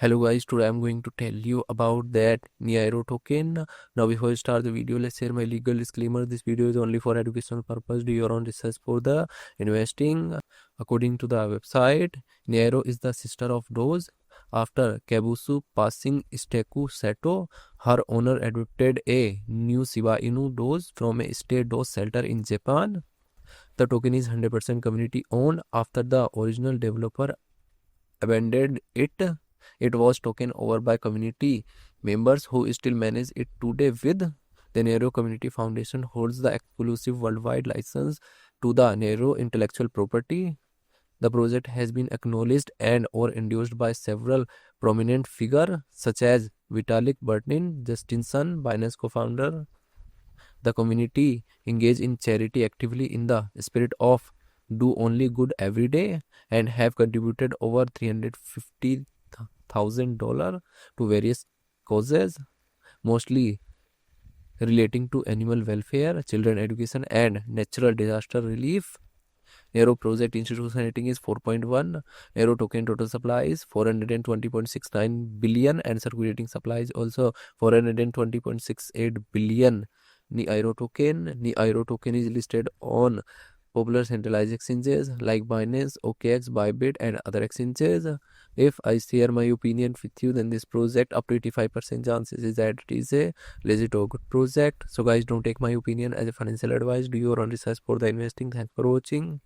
Hello guys, today I'm going to tell you about that Neiro token. Now before I start the video, let's share my legal disclaimer. This video is only for educational purpose. Do your own research for the investing. According to the website, Neiro is the sister of Doge. After Kabusu passing Steku Seto, her owner adopted a new Shiba Inu Doge from a state Doge shelter in Japan. The token is 100% community owned after the original developer abandoned it. It was taken over by community members who still manage it today with the Neiro Community Foundation holds the exclusive worldwide license to the Neiro intellectual property. The project has been acknowledged and or endorsed by several prominent figures such as Vitalik Buterin, Justin Sun, Binance co-founder. The community engage in charity actively in the spirit of do only good every day and have contributed over $350,000 to various causes, mostly relating to animal welfare, children education, and natural disaster relief. Neiro project institution rating is 4.1. Neiro token total supply is 420.69 billion and circulating supply is also 420.68 billion. Neiro token is listed on popular centralized exchanges like Binance, OKX, Bybit, and other exchanges. If I share my opinion with you, then this project up to 85% chances is that it is a legit or good project. So guys, don't take my opinion as a financial advice. Do your own research for the investing. Thanks for watching.